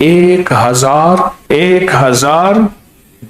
1000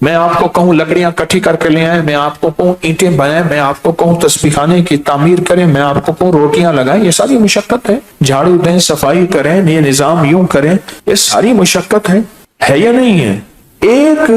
میں آپ کو کہوں لکڑیاں کٹھی کر کے لے آئیں، میں آپ کو کہوں اینٹیں بنائیں، میں آپ کو کہوں تسبیح خانے کی تعمیر کریں، میں آپ کو کہوں روٹیاں لگائیں، یہ ساری مشقت ہے۔ جھاڑو دیں، صفائی کریں، یہ نظام یوں کریں، یہ ساری مشقت ہے یا نہیں ہے؟ ایک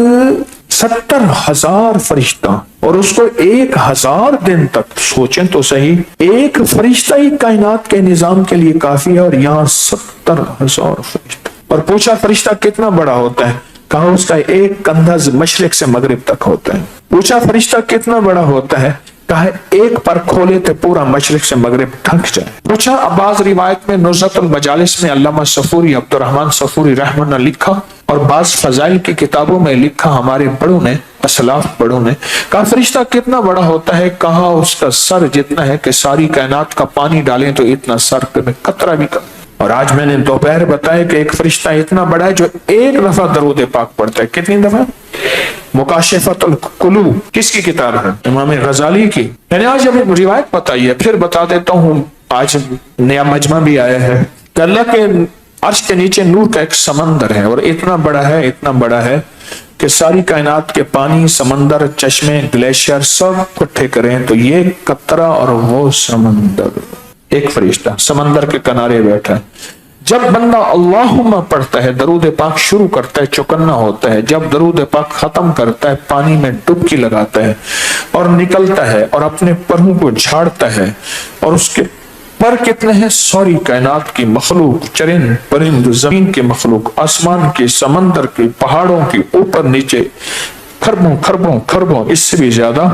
70,000 فرشتہ اور اس کو 1,000 دن تک، سوچیں تو صحیح، ایک فرشتہ ہی کائنات کے نظام کے لیے کافی ہے، اور یہاں 70,000 فرشتہ۔ اور پوچھا فرشتہ کتنا بڑا ہوتا ہے؟ کہا اس کا ایک کندھا مشرق سے مغرب تک ہوتا ہے۔ پوچھا فرشتہ کتنا بڑا ہوتا ہے؟ کہا ایک پر کھولے تو پورا مشرق سے مغرب ڈھک جائے۔ پوچھا بعض روایت میں نزہۃ المجالس میں علامہ صفوری عبد الرحمن صفوری رحمہ اللہ لکھا، اور بعض فضائل کی کتابوں میں لکھا ہمارے بڑوں نے، اسلاف بڑوں نے، کہا فرشتہ کتنا بڑا ہوتا ہے؟ کہا اس کا سر جتنا ہے کہ ساری کائنات کا پانی ڈالیں تو اتنا سر پہ قطرہ بھی کم۔ اور آج میں نے دوپہر بتایا کہ ایک فرشتہ اتنا بڑا ہے جو ایک دفعہ درود پاک پڑھتا ہے۔ کتنی دفعہ؟ مکاشفۃ القلوب کس کی کتاب ہے؟ امام غزالی کی۔ میں نے آج ابھی روایت بتائی ہے، پھر بتا دیتا ہوں۔ آج نیا مجمع بھی آیا ہے کہ اللہ کے عرش کے نیچے نور کا ایک سمندر ہے، اور اتنا بڑا ہے کہ ساری کائنات کے پانی، سمندر، چشمے، گلیشیئر سب اکٹھے کریں تو یہ قطرہ اور وہ سمندر۔ ایک فرشتہ سمندر کے کنارے بیٹھا ہے۔ جب بندہ اللہم پڑھتا ہے، درود پاک شروع کرتا ہے، چوکنا ہوتا ہے، جب درود پاک ختم کرتا ہے، پانی میں ڈبکی لگاتا ہے اور نکلتا ہے اور اپنے پروں کو جھاڑتا ہے، اور اس کے پر کتنے ہیں؟ ساری کائنات کی مخلوق، چرند پرند، زمین کی مخلوق، آسمان کی، سمندر کی، پہاڑوں کی، اوپر نیچے، خربوں اس سے بھی زیادہ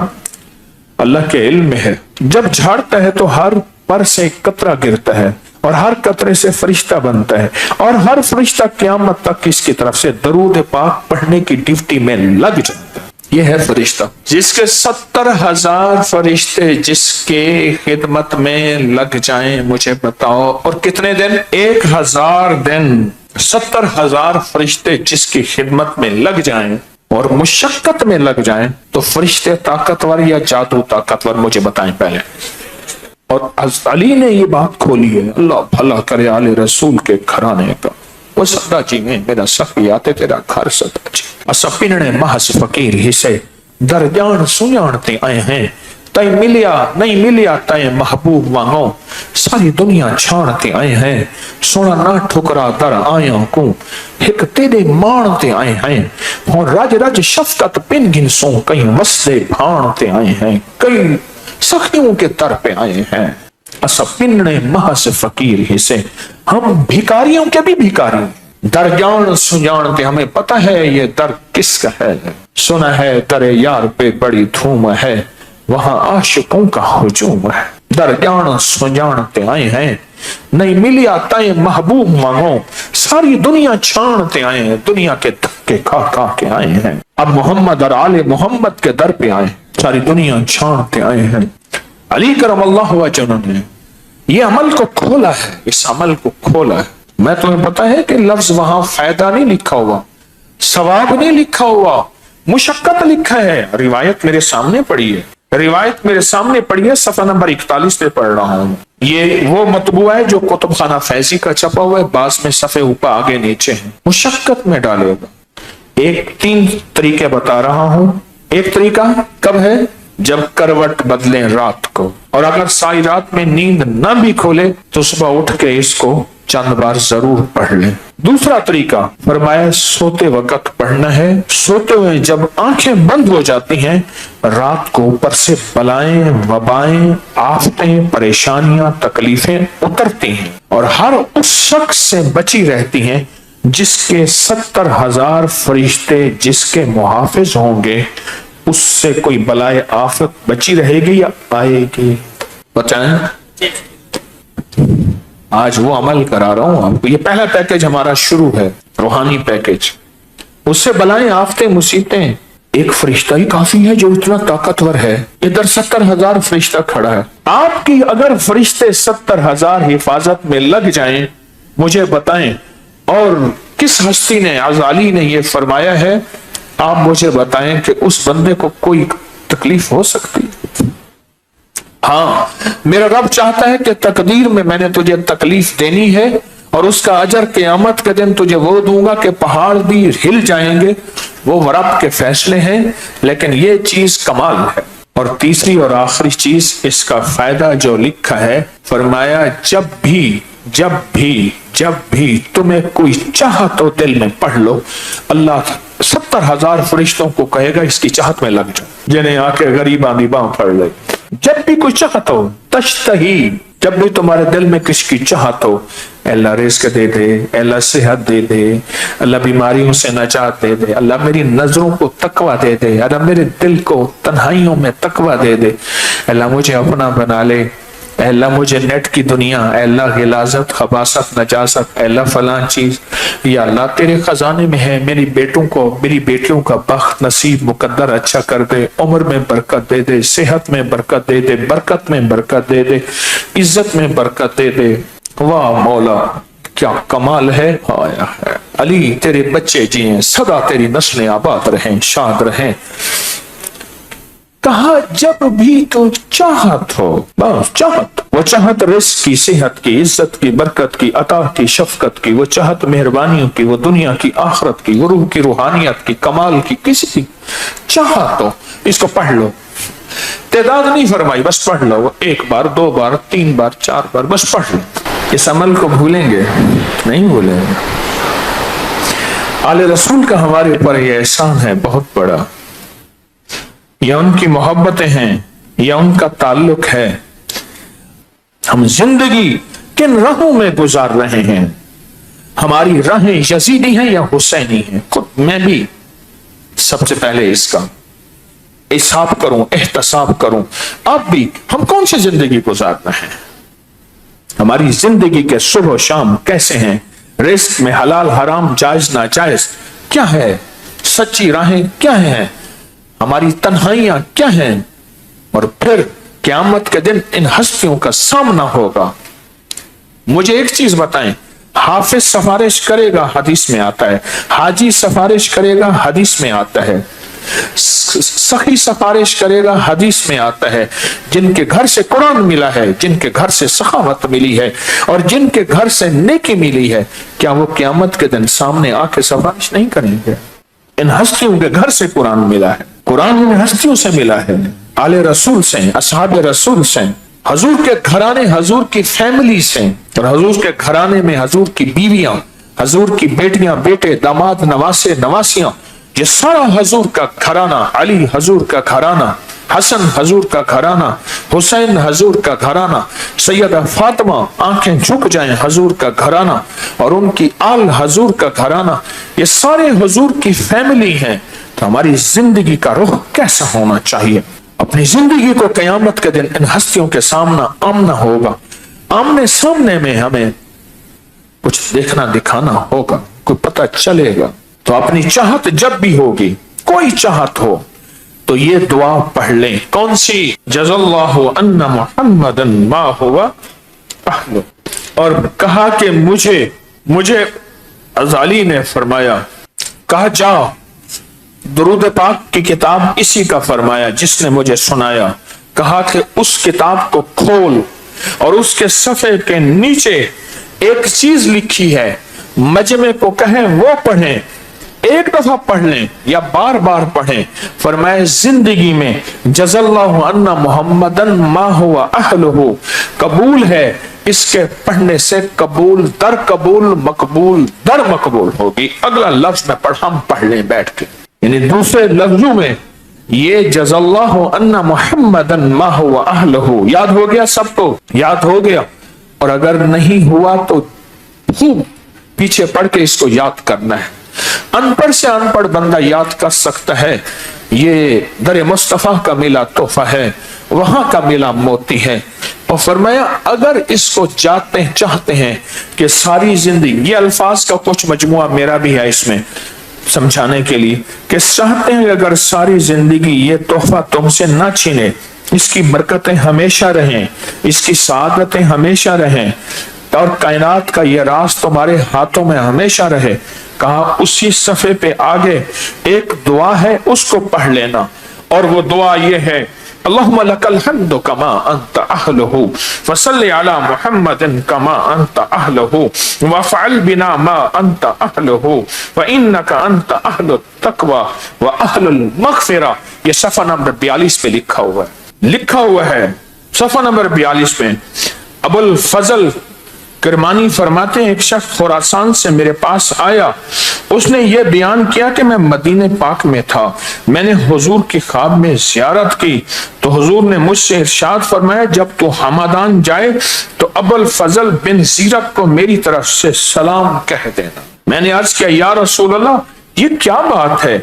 اللہ کے علم میں ہے۔ جب جھاڑتا ہے تو ہر پر سے ایک قطرہ گرتا ہے، اور ہر قطرے سے فرشتہ بنتا ہے، اور ہر فرشتہ قیامت تک اس کی طرف سے درود پاک پڑھنے کی ڈیوٹی میں لگ جاتا ہے۔ یہ ہے فرشتہ، جس کے 70,000 فرشتے جس کے خدمت میں لگ جائیں، مجھے بتاؤ، اور کتنے دن؟ 1,000 دن۔ 70,000 فرشتے جس کی خدمت میں لگ جائیں اور مشقت میں لگ جائیں، تو فرشتے طاقتور یا جادو طاقتور؟ مجھے بتائیں پہلے۔ اور علی نے یہ بات کھولی ہے، اللہ بھلا کرے آل رسول کے گھرانے کا۔ وہ سدا جی میں میرا سخیات تیرا گھر سدا جی، اسا پننے محض فقیر حصے در جان سنجانتے آئے ہیں، تائیں ملیا نہیں ملیا تائیں محبوب وہاں، ساری دنیا چھانتے آئے ہیں، سونا نہ ٹھکرا در آیاں کو، ایک تیرے مانتے آئے ہیں، اور رج رج شفقت پن گن سوں، کئی مسئلے بھانتے آئے ہیں، کئی سخیوں کے در پہ آئے ہیں، اسا پننے محض فقیر حصے، ہم بھیکاریوں کے بھی بھیکاری، در جان سنجانتے، ہمیں پتہ ہے یہ در کس کا ہے، سنا ہے در یار پہ بڑی دھوم ہے، وہاں عاشقوں کا ہجوم ہے، در جان سنجانتے آئے ہیں، نہیں ملیا تائیں محبوب مانگو، ساری دنیا چھانتے آئے ہیں، دنیا کے دھکے کھا کے آئے ہیں، اب محمد اور آل محمد کے در پہ آئے، ساری دنیا چھانتے آئے ہیں۔ علی کرم اللہ وجہ نے یہ عمل کو کھولا ہے، اس عمل کو کھولا ہے۔ میں تمہیں پتا ہے کہ لفظ وہاں فائدہ نہیں لکھا ہوا، ثواب نہیں لکھا ہوا، مشقت لکھا ہے۔ روایت میرے سامنے پڑی ہے، صفحہ نمبر 41 پہ پڑھ رہا ہوں۔ یہ وہ مطبوع ہے جو کتب خانہ فیضی کا چھپا ہوا ہے، بعض میں صفحے اوپر آگے نیچے ہیں۔ مشقت میں ڈالے گا۔ 3 طریقے بتا رہا ہوں۔ ایک طریقہ کب ہے؟ جب کروٹ بدلیں رات کو، اور اگر ساری رات میں نیند نہ بھی کھولے تو صبح اٹھ کے اس کو چند بار ضرور پڑھ لیں۔ دوسرا طریقہ فرمایا سوتے وقت پڑھنا ہے، سوتے ہوئے جب آنکھیں بند ہو جاتی ہیں، رات کو اوپر سے بلائیں، وبائیں، آفتیں، پریشانیاں، تکلیفیں اترتی ہیں، اور ہر اس شخص سے بچی رہتی ہیں جس کے 70,000 فرشتے جس کے محافظ ہوں گے، اس سے کوئی بلائے آفت بچی رہے گی یا آئے گی؟ بتائیں۔ آج وہ عمل کرا رہا ہوں آپ کو۔ یہ پہلا پیکج ہمارا شروع ہے، روحانی پیکج۔ اس سے بلائیں، آفتیں، مصیبتیں، ایک فرشتہ ہی کافی ہے جو اتنا طاقتور ہے۔ ادھر 70,000 فرشتہ کھڑا ہے۔ آپ کی اگر فرشتے 70,000 حفاظت میں لگ جائیں، مجھے بتائیں، اور کس ہستی نے، علی نے یہ فرمایا ہے، آپ مجھے بتائیں کہ اس بندے کو کوئی تکلیف ہو سکتی؟ ہاں، میرا رب چاہتا ہے کہ تقدیر میں نے تجھے تکلیف دینی ہے، اور اس کا اجر قیامت کے دن تجھے وہ دوں گا کہ پہاڑ بھی ہل جائیں گے، وہ رب کے فیصلے ہیں، لیکن یہ چیز کمال ہے۔ اور تیسری اور آخری چیز، اس کا فائدہ جو لکھا ہے، فرمایا جب بھی تمہیں کوئی چاہت ہو دل میں پڑھ لو، اللہ 70,000 فرشتوں کو کہے گا اس کی چاہت میں لگ جاؤ، جنہیں آ کے غریباں بھی باں پڑھ لے۔ جب بھی کوئی چاہت ہو، تشتہی، جب بھی تمہارے دل میں کس کی چاہت ہو، اللہ رزق دے دے، اللہ صحت دے دے، اللہ بیماریوں سے نجات دے دے، اللہ میری نظروں کو تقوی دے دے، اللہ میرے دل کو تنہائیوں میں تقوی دے دے، اللہ مجھے اپنا بنا لے، اے اللہ مجھے نیٹ کی دنیا، اے اللہ غلاظت، خباثت، نجاست، اے اللہ فلاں چیز، یا اللہ تیرے خزانے میں ہے، میری بیٹوں کو، میری بیٹیوں کا بخت نصیب مقدر اچھا کر دے، عمر میں برکت دے دے، صحت میں برکت دے دے، برکت میں برکت دے دے، عزت میں برکت دے دے۔ واہ مولا کیا کمال ہے، آیا ہے علی تیرے بچے جیئیں، سدا تیری نسلیں آباد رہیں، شاد رہیں۔ کہا جب بھی تو چاہت ہو، بس چاہت، وہ چاہت رزق کی، صحت کی، عزت کی، برکت کی، عطا کی، شفقت کی، وہ چاہت مہربانیوں کی، وہ دنیا کی، آخرت کی، وہ روح کی، روحانیت کی، کمال کی، کسی کی چاہت ہو، اس کو پڑھ لو۔ تعداد نہیں فرمائی، بس پڑھ لو، 1 بار 2 بار 3 بار 4 بار، بس پڑھ لو۔ اس عمل کو بھولیں گے؟ نہیں بھولیں گے۔ آل رسول کا ہمارے اوپر یہ احسان ہے بہت بڑا، یا ان کی محبتیں ہیں، یا ان کا تعلق ہے۔ ہم زندگی کن راہوں میں گزار رہے ہیں؟ ہماری راہیں یزیدی ہیں یا حسینی ہیں؟ خود میں بھی سب سے پہلے اس کا حساب کروں، احتساب کروں۔ آپ بھی، ہم کون سی زندگی گزار رہے ہیں؟ ہماری زندگی کے صبح و شام کیسے ہیں؟ رزق میں حلال حرام جائز ناجائز کیا ہے؟ سچی راہیں کیا ہیں؟ ہماری تنہائیاں کیا ہیں؟ اور پھر قیامت کے دن ان ہستیوں کا سامنا ہوگا۔ مجھے ایک چیز بتائیں، حافظ سفارش کرے گا، حدیث میں آتا ہے، حاجی سفارش کرے گا، حدیث میں آتا ہے، سخی سفارش کرے گا، حدیث میں آتا ہے، جن کے گھر سے قرآن ملا ہے، جن کے گھر سے سخاوت ملی ہے، اور جن کے گھر سے نیکی ملی ہے، کیا وہ قیامت کے دن سامنے آ کے سفارش نہیں کریں گے؟ ان ہستیوں کے گھر سے قرآن ملا ہے، قرآن ان ہستیوں سے ملا ہے، آل رسول سے، اصحاب رسول سے، حضور کے گھرانے، حضور کی فیملی سے، اور حضور کے گھرانے میں حضور کی بیویاں، حضور کی بیٹیاں، بیٹے، داماد، نواسے، نواسیاں، یہ سارا حضور کا گھرانہ، علی حضور کا گھرانہ، حسن حضور کا گھرانہ، حسین حضور کا گھرانہ، سیدہ فاطمہ آنکھیں جھک جائیں حضور کا گھرانہ، اور ان کی آل حضور کا گھرانہ، یہ سارے حضور کی فیملی ہیں۔ تو ہماری زندگی کا رخ کیسا ہونا چاہیے؟ اپنی زندگی کو قیامت کے دن ان ہستیوں کے سامنا آمنا ہوگا، آمنے سامنے میں ہمیں کچھ دیکھنا دکھانا ہوگا، کوئی پتہ چلے گا۔ تو اپنی چاہت جب بھی ہوگی، کوئی چاہت ہو، تو یہ دعا پڑھ لیں۔ کون سی؟ جزا اللہ ان محمدا ما ہوا اہلہ۔ اور کہا کہ مجھے غزالی نے فرمایا، کہا جا درود پاک کی کتاب اسی کا فرمایا جس نے مجھے سنایا، کہا کہ اس کتاب کو کھول اور اس کے صفحے کے نیچے ایک چیز لکھی ہے، مجمع کو کہیں وہ پڑھیں، ایک دفعہ پڑھ لیں یا بار بار پڑھیں۔ فرمائے زندگی میں جزا اللہ ان محمدن ما ہوا اہلہ قبول ہے، اس کے پڑھنے سے قبول در قبول، مقبول در مقبول ہوگی۔ اگلا لفظ میں پڑھ لیں بیٹھ کے، یعنی دوسرے لفظوں میں یہ جزا اللہ ان محمدن ما ہوا اہلہ یاد ہو گیا؟ سب کو یاد ہو گیا؟ اور اگر نہیں ہوا تو خوب پیچھے پڑھ کے اس کو یاد کرنا ہے۔ ان پڑھ سے ان پڑھ بندہ یاد کر سکتا ہے، یہ در مصطفیٰ کا ملا تحفہ ہے، وہاں کا ملا موتی ہے۔ اور فرمایا اگر اس کو چاہتے ہیں کہ ساری زندگی، یہ الفاظ کا کچھ مجموعہ میرا بھی ہے اس میں سمجھانے کے لیے، کہ چاہتے ہیں اگر ساری زندگی یہ تحفہ تم سے نہ چھینے، اس کی برکتیں ہمیشہ رہیں، اس کی سعادتیں ہمیشہ رہیں، اور کائنات کا یہ راز تمہارے ہاتھوں میں ہمیشہ رہے، کہا اسی صفحے پہ آگے ایک دعا ہے، اس کو پڑھ لینا، اور وہ دعا یہ ہے اللهم لك الحمد كما أنت أهله فصل على محمد كما أنت أهله وافعل بنا ما أنت أهله فإنك أنت أهل التقوى وأهل المغفرة. یہ صفحہ نمبر 42 پہ لکھا ہوا ہے صفحہ نمبر 42 پہ. ابو الفضل کرمانی فرماتے ہیں ایک شخص خراسان سے میرے پاس آیا. اس نے یہ بیان کیا کہ میں مدینہ پاک میں تھا. میں نے حضور کی خواب میں زیارت کی تو حضور نے مجھ سے ارشاد فرمایا جب تو ہمدان جائے تو ابو الفضل بن زیرک کو میری طرف سے سلام کہہ دینا. میں نے عرض کیا یا رسول اللہ یہ کیا بات ہے؟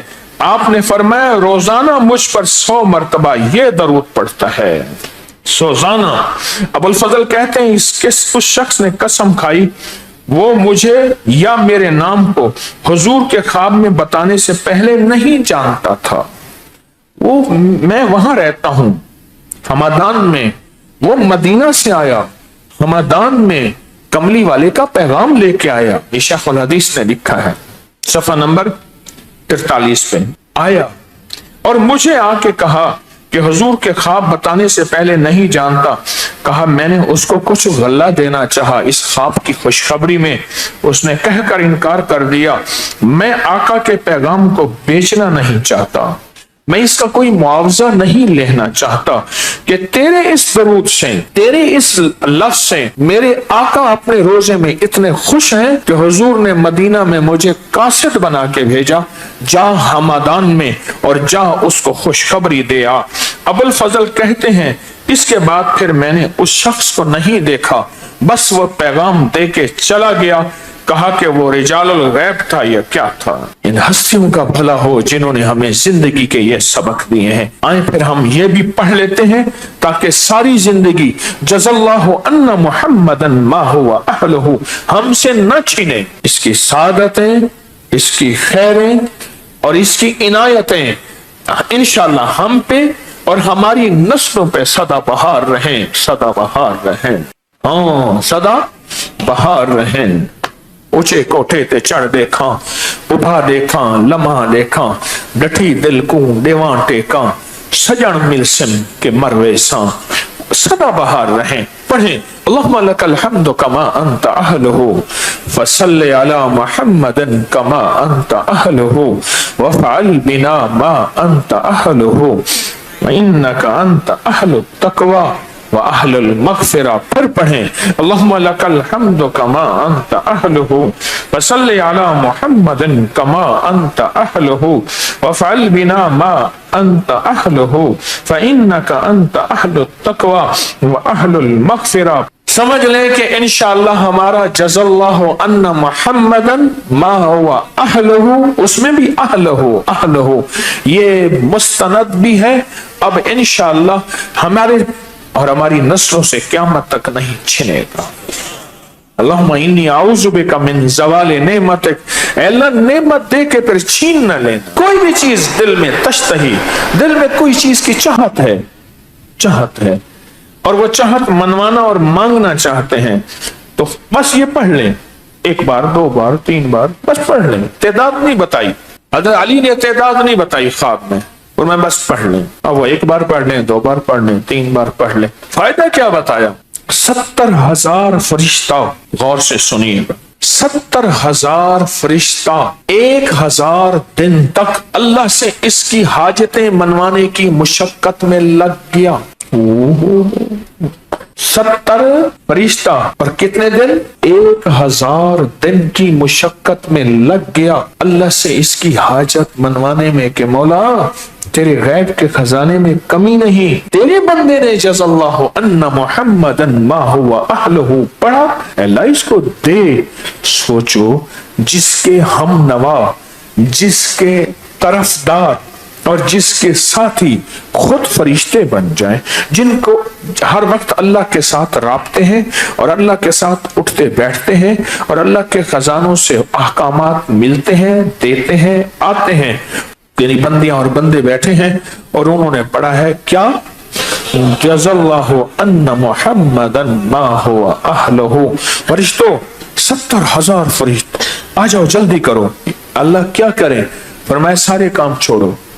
آپ نے فرمایا روزانہ مجھ پر 100 مرتبہ یہ درود پڑھتا ہے. روزانہ. ابو الفضل کہتے ہیں اس شخص نے قسم کھائی وہ مجھے یا میرے نام کو حضور کے خواب میں بتانے سے پہلے نہیں جانتا تھا. میں وہاں رہتا ہوں ہمدان میں. وہ مدینہ سے آیا ہمدان میں کملی والے کا پیغام لے کے آیا. یہ شیخ الحدیث نے لکھا ہے صفحہ نمبر 43 پہ. آیا اور مجھے آ کے کہا کہ حضور کے خواب بتانے سے پہلے نہیں جانتا. کہا میں نے اس کو کچھ غلہ دینا چاہا اس خواب کی خوشخبری میں. اس نے کہہ کر انکار کر دیا. میں آقا کے پیغام کو بیچنا نہیں چاہتا. میں اس کا کوئی معاوضہ نہیں لینا چاہتا کہ تیرے اس درود سے تیرے اس لفظ سے میرے آقا اپنے روزے میں اتنے خوش ہیں کہ حضور نے مدینہ میں مجھے قاصد بنا کے بھیجا. جا ہمدان میں اور جا اس کو خوشخبری دے آ. ابو الفضل کہتے ہیں اس کے بعد پھر میں نے اس شخص کو نہیں دیکھا بس وہ پیغام دے کے چلا گیا. کہا کہ وہ رجال الغیب تھا یا کیا تھا. ان ہستیوں کا بھلا ہو جنہوں نے ہمیں زندگی کے یہ سبق دیے ہیں. آئیں پھر ہم یہ بھی پڑھ لیتے ہیں تاکہ ساری زندگی جزا اللہ ان محمدن ما ہوا اہلہ ہم سے نہ چھینے. اس کی سعادتیں اس کی خیریں اور اس کی عنایتیں انشاءاللہ ہم پہ اور ہماری نسلوں پہ سدا بہار رہیں. سدا بہار رہیں. ہاں سدا بہار رہیں. اونچے کوٹھے تے چڑھ دیکھاں ابھا دیکھاں لمحہ دیکھاں ڈٹھی دل کو دیوان ٹیکاں سجن ملسم کے مروے ساں سدا بہار رہیں. پڑھیں اللہم لک الحمد کما انت اہلہ فصل علی محمد کما انت اہلہ وفعل بنا ما انت اہلہ وانک انت اہل التقوی وَأَهْلُ الْمَغْفِرَةِ. پھر پڑھیں اللہم لک الحمد کما انت اہلہ فصل علی محمد کما انت اہلہ وفعل بنا ما انت اہلہ فإنک انت اہل التقوی وأہل المغفرہ. سمجھ لیں کہ انشاءاللہ ہمارا جزا اللہ ان محمدن ما ہوا اہلہ اس میں بھی اہلہ یہ مستند بھی ہے. اب انشاءاللہ ہمارے اور ہماری نسلوں سے قیامت تک نہیں چھنے گا. اللہم انی اعوذ بک من زوال نعمتک. اے اللہ نعمت دے کے پھر چھین نہ لینا. کوئی بھی چیز دل میں تشتہی دل میں کوئی چیز کی چاہت ہے اور وہ چاہت منوانا اور مانگنا چاہتے ہیں تو بس یہ پڑھ لیں 1 بار 2 بار 3 بار بس پڑھ لیں. تعداد نہیں بتائی. حضرت علی نے تعداد نہیں بتائی خواب میں اور میں بس پڑھ لیں. اب وہ 1 بار پڑھ لیں 2 بار پڑھ لیں 3 بار پڑھ لیں. فائدہ کیا بتایا؟ 70,000 فرشتہ. غور سے سنیے گا 70,000 فرشتہ 1000 دن تک اللہ سے اس کی حاجتیں منوانے کی مشقت میں لگ گیا. 70 فرشتہ پر کتنے دن؟ 1000 دن کی مشقت میں لگ گیا اللہ سے اس کی حاجت منوانے میں کہ مولا تیرے غیب کے خزانے میں کمی نہیں. تیرے بندے نے جزا اللہ ان محمدن ما ہوا اہلہ پڑھا. اللہ اس کو دے. سوچو جس کے ہم نوا جس کے طرفدار اور جس کے ساتھی خود فرشتے بن جائیں جن کو ہر وقت اللہ کے ساتھ رابطے ہیں اور اللہ کے ساتھ اٹھتے بیٹھتے ہیں اور اللہ کے خزانوں سے احکامات ملتے ہیں دیتے ہیں آتے ہیں. یعنی بندیاں اور بندے بیٹھے ہیں اور انہوں نے پڑھا ہے کیا؟ جزا اللہ ان محمدن ما ہوا اہلہ. فرشتوں 70,000 فرشتوں آ جاؤ جلدی کرو. اللہ کیا کرے؟ فرمایا سارے کام چھوڑو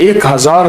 1000